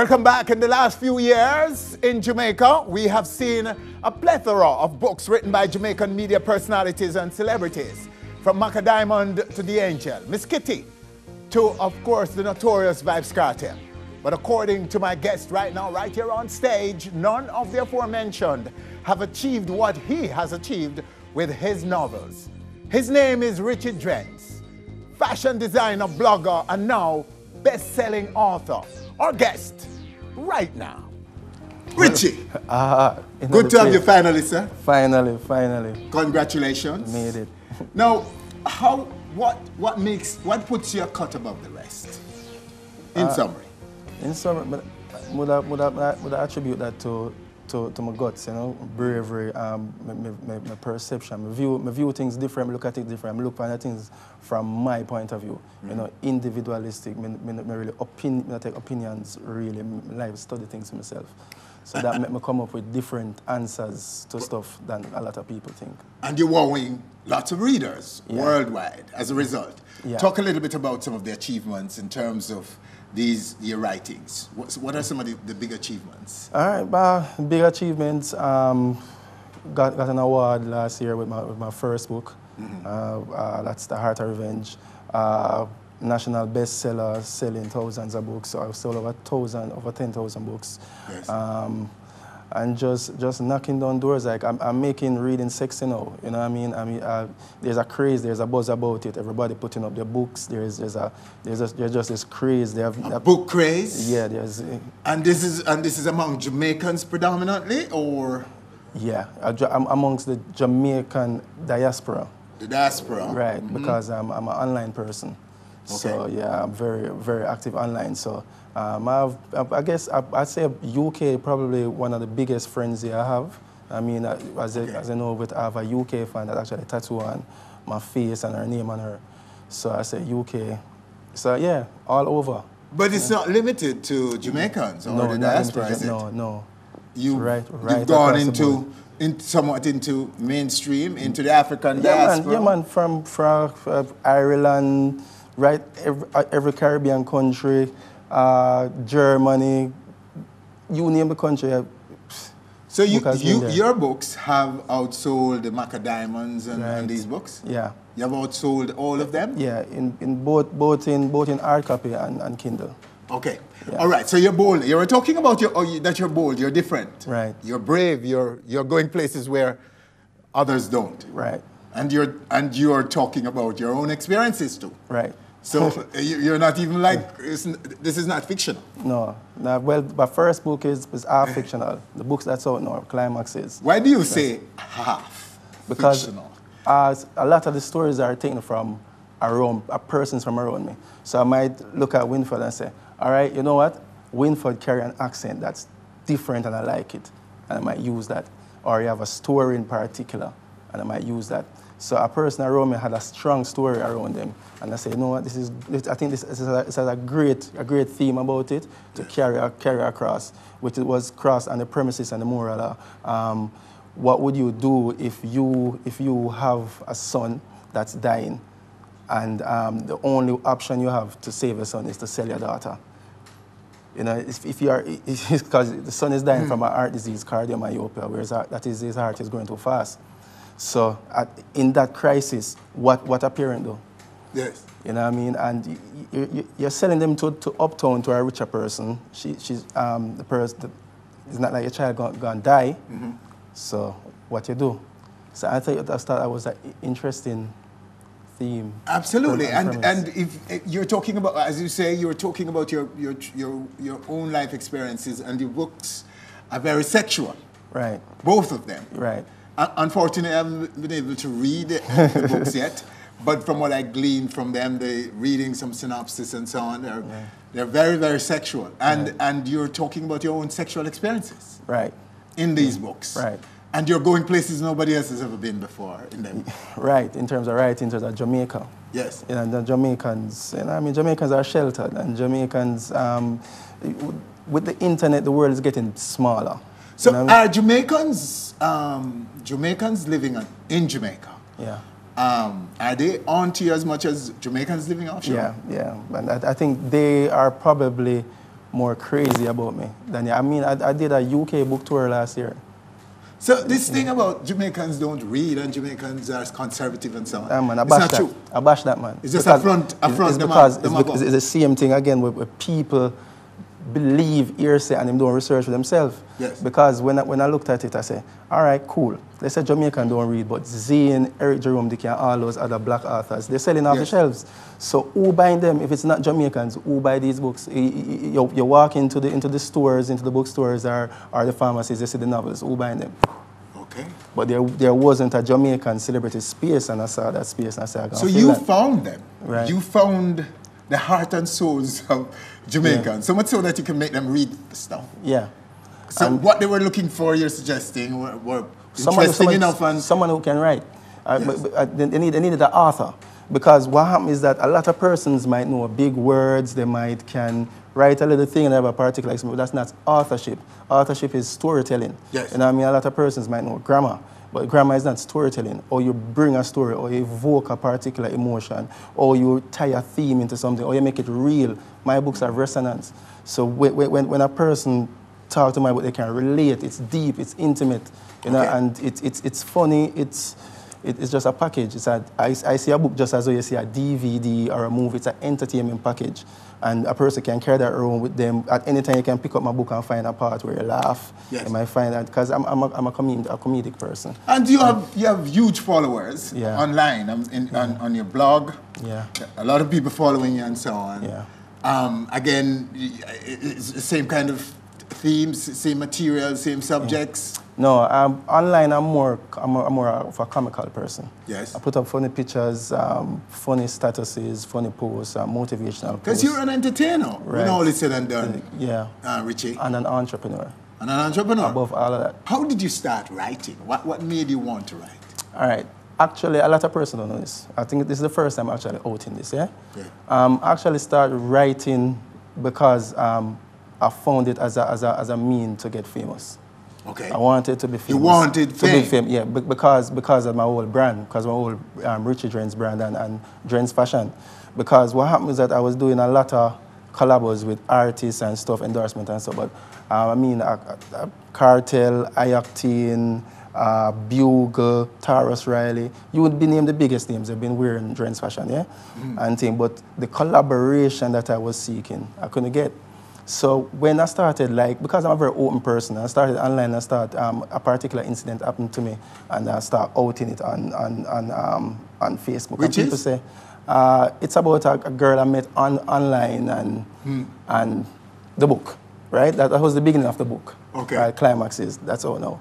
Welcome back. In the last few years in Jamaica, we have seen a plethora of books written by Jamaican media personalities and celebrities, from Macka to The Angel, Miss Kitty, to, of course, the notorious Vybz Kartel. But according to my guest right now, right here on stage, none of the aforementioned have achieved what he has achieved with his novels. His name is Richie Drenz, fashion designer, blogger, and now best-selling author. Our guest right now. Richie, good to have you finally, sir. Finally. Congratulations. Made it. Now, what puts you a cut above the rest? In summary. In summary, but would I attribute that to my guts, you know, bravery, my perception. I view things different, I look at it different, I look at things from my point of view. You know, individualistic, I take opinions really, I like study things myself. So that make me come up with different answers to stuff than a lot of people think. And you're wowing lots of readers worldwide as a result. Yeah. Talk a little bit about some of the achievements in terms of your writings. What are some of the big achievements? All right, big achievements. Got an award last year with my first book. That's The Heart of Revenge. National bestseller, selling thousands of books. So I've sold over 10,000 books. Yes. And just knocking down doors. Like I'm making reading sexy now. You know what I mean? There's a craze, there's a buzz about it. Everybody putting up their books. There's just this craze. They have a book craze. Yeah, there's. And this is among Jamaicans predominantly, or? Yeah, I'm amongst the Jamaican diaspora. The diaspora. Right, because I'm an online person. Okay. So yeah, I'm very active online. So I guess I'd say UK probably one of the biggest frenzy I have. I mean, as I know, I have a UK fan that actually tattoo on my face and her name on her. So I say UK. So yeah, all over. But it's not limited to Jamaicans or the diaspora, is it? No. You've gone somewhat into mainstream, into the African diaspora. Yeah, man, from Ireland. Right, every Caribbean country, Germany, you name the country. So your books have outsold the Macka Diamonds and these books? Yeah. You have outsold all of them? Yeah, in both in hard copy and Kindle. Okay. Yeah. All right. So you're bold. You're talking about that you're bold. You're different. Right. You're brave. You're going places where others don't. Right. And you're talking about your own experiences too. Right. So you're not even like, this is not fictional. No. Well, my first book is half fictional. The books that's out now, Climax is. Why do you say half fictional? Because a lot of the stories are taken from persons from around me. So I might look at Winford and say, all right, you know what? Winford carry an accent that's different and I like it. And I might use that. Or you have a story in particular and I might use that. So a person around me had a strong story around them, and I say, you know what, I think this has a great theme about it to carry across, which it was crossed on the premises and the moral. What would you do if you have a son that's dying, and the only option you have to save your son is to sell your daughter? You know, because the son is dying from a heart disease, cardiomyopathy, whereas his heart is growing too fast. So in that crisis, what a parent do? Yes. You know what I mean? And you're selling them to uptown, to a richer person. The person, it's not like your child gonna die. So what you do? So I thought that was an interesting theme. Absolutely. And if you're talking about, as you say, you're talking about your own life experiences, and your books are very sexual. Right. Both of them. Right. Unfortunately, I haven't been able to read the books yet, but from what I gleaned from them, reading some synopsis and so on, they're very, very sexual. And you're talking about your own sexual experiences. Right. In these books. Right. And you're going places nobody else has ever been before in them. Right, in terms of writing, in terms of Jamaica. Yes. You know, the Jamaicans, Jamaicans are sheltered, and Jamaicans, with the internet, the world is getting smaller. So are Jamaicans living in Jamaica? Yeah. Are they onto you as much as Jamaicans living offshore? Yeah. And I think they are probably more crazy about me than you. I mean, I did a UK book tour last year. So this thing about Jamaicans don't read and Jamaicans are conservative and so on, Man, I it's bash not that. true. I bash that, man. It's just because affront it's the same thing again where people believe hearsay and them don't research for themselves. Yes. Because when I looked at it, I say, all right, cool. Let's say Jamaican don't read, but Zane, Eric Jerome Dickey, and all those other black authors, they're selling off the shelves. So who buying them? If it's not Jamaicans, who buy these books? You walk into the stores, into the bookstores or the pharmacies, they see the novels. Who buying them? Okay. But there wasn't a Jamaican celebrity space, and I saw that space, and I said, so you found them. Right. You found the heart and souls of Jamaicans, so much so that you can make them read the stuff. Yeah. So and what they were looking for, you're suggesting, were interesting enough. And someone who can write. They needed an author. Because what happens is that a lot of persons might know big words, they can write a little thing and have a particular experience, but that's not authorship. Authorship is storytelling. Yes. You know what I mean? A lot of persons might know grammar, but grammar is not storytelling. Or you bring a story, or you evoke a particular emotion, or you tie a theme into something, or you make it real. My books have resonance. So when a person talks to my book, they can relate. It's deep, it's intimate, you know, and it's funny. It's just a package. I see a book just as though you see a DVD or a movie. It's an entertainment package. And a person can carry that around with them. At any time, you can pick up my book and find a part where you laugh. Yes. You might find that, because I'm a comedic person. And you have huge followers online, on your blog. Yeah. A lot of people following you and so on. Yeah. Again, it's the same kind of themes, same material, same subjects. No, online I'm more of a comical person. Yes. I put up funny pictures, funny statuses, funny posts, motivational posts. Because you're an entertainer, right. When all is said and done. Yeah. Richie. And an entrepreneur. And an entrepreneur. Above all of that. How did you start writing? What made you want to write? All right. Actually, a lot of persons don't know this. I think this is the first time I'm actually out in this, yeah? I actually started writing because I found it as a mean to get famous. Okay. I wanted to be famous. You wanted fame? To be famous, yeah, because of my old brand, because my old Richie Drenz brand and Drenz Fashion. Because what happened is that I was doing a lot of collabos with artists and stuff, endorsement and stuff, but Kartel, Ioctane, Bugle, Taurus Riley, you would be named the biggest names. They've been wearing Drenz Fashion, yeah? And thing, but the collaboration that I was seeking, I couldn't get. So when I started, because I'm a very open person, I started online, a particular incident happened to me, and I started outing it on Facebook. Which and people say, it's about a girl I met online and the book, right? That was the beginning of the book. Okay. Climaxes, that's all now.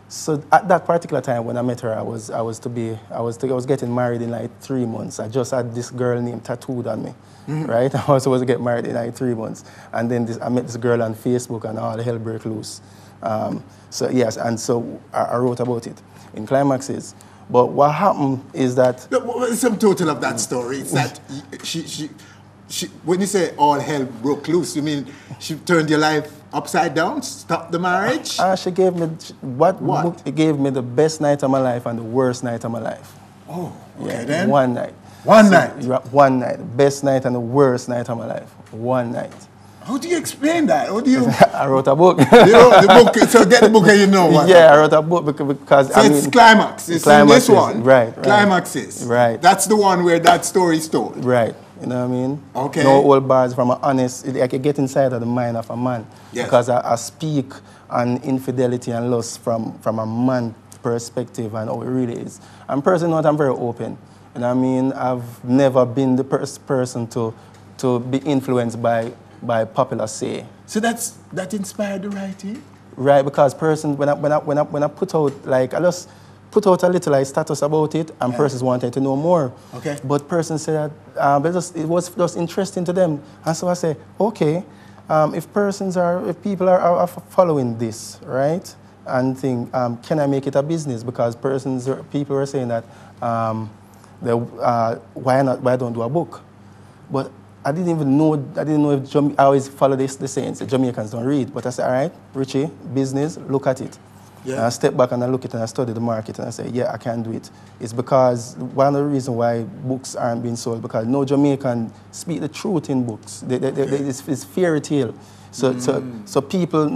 So at that particular time when I met her, I was getting married in 3 months. I just had this girl named tattooed on me, right? I was supposed to get married in 3 months, and then I met this girl on Facebook, and all the hell broke loose. So yes, and so I wrote about it in Climaxes. But what happened is that the sum total of that story is that she, when you say all hell broke loose, you mean she turned your life upside down, stopped the marriage? She gave me what? It gave me the best night of my life and the worst night of my life. Oh, okay, yeah, then. One night. One night? One night. Best night and the worst night of my life. One night. How do you explain that? How do you? I wrote a book. You wrote the book, so get the book and you know what. Yeah, I wrote a book because so it's Climax. It's in this one. Right. Climaxes. Right. That's the one where that story is told. Right. You know what I mean? Okay. No old bars from an honest, I can get inside of the mind of a man. Yes. Because I speak on infidelity and lust from a man perspective and how it really is. And personally, I'm very open. You know what I mean? I've never been the person to be influenced by popular say. So that inspired the writing? Right, because when I put out, I just put out a little status about it, and persons wanted to know more. Okay. But persons said that it was just interesting to them, and so I say, okay, if people are following this, right, and think, can I make it a business? Because people are saying that, why don't do a book? But I didn't know if I always follow the saying, Jamaicans don't read. But I said, all right, Richie, business, look at it. And I step back and I look at it and I study the market and I say, yeah, I can do it. It's because one of the reasons why books aren't being sold, because no Jamaican speak the truth in books. It's fairy tale. So people,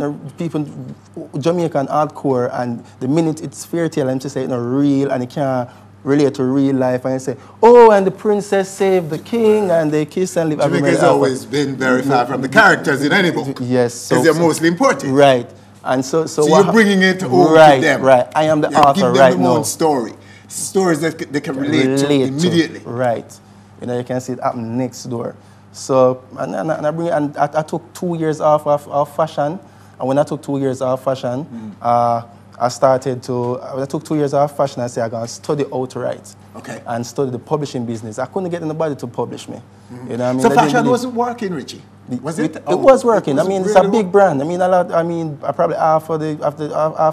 Jamaican hardcore, and the minute it's fairy tale, and to say it's not real and it can't relate to real life, and you say, oh, and the princess saved the king, and they kiss and live. Jamaica has always been very far from the characters in any book. Yes. Because they're mostly imported. Right. And so you're bringing it over to them. Right. I am the author right now. Give them their own story. Stories that they can relate to immediately. Right. You know, you can see it happen next door. So, I took 2 years off of fashion. And when I took 2 years off fashion, I took 2 years off fashion, I said I'm going to study how to write. Okay. And study the publishing business. I couldn't get anybody to publish me. You know what I mean? So fashion wasn't working, Richie? Was it? It was working. It was I mean, really it's a big brand. I probably half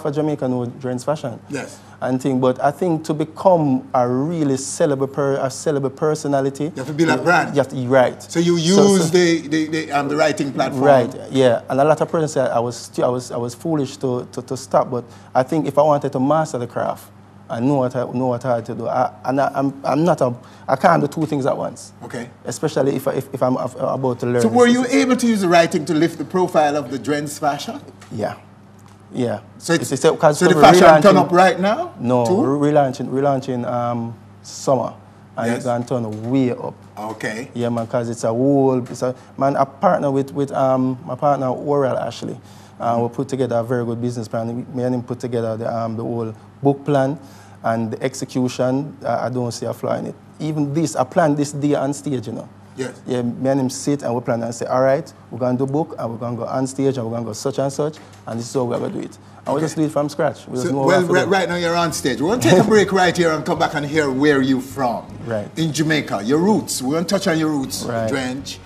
of Jamaica know Drenz fashion. Yes. And thing, but I think to become a really celibate personality, you have to build a brand. You have to, right. So you use the writing platform. Right. Yeah. And a lot of persons said I was foolish to stop, but I think if I wanted to master the craft, I know what I had to do. I can't do two things at once. Okay. Especially if I'm about to learn. So were you able to use the writing to lift the profile of the Drenz fashion? Yeah. Yeah. So the fashion turn up right now? No, we're relaunching summer. And it's going to turn way up. Okay. Yeah, man, because I partner with my partner Oral actually. We put together a very good business plan. Me and him put together the whole book plan and the execution. I don't see a flaw in it. Even this, I planned this day on stage, you know. Yes. Yeah, me and him sit and we plan and say, all right, we're going to do book and we're going to go on stage and we're going to go such and such, and this is how we're going to do it. And we just do it from scratch. Right now you're on stage. We're going to take a break right here and come back and hear where you're from. Right. In Jamaica, your roots. We're going to touch on your roots, Drenz.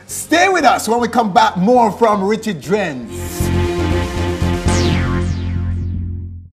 Stay with us when we come back, more from Richie Drenz.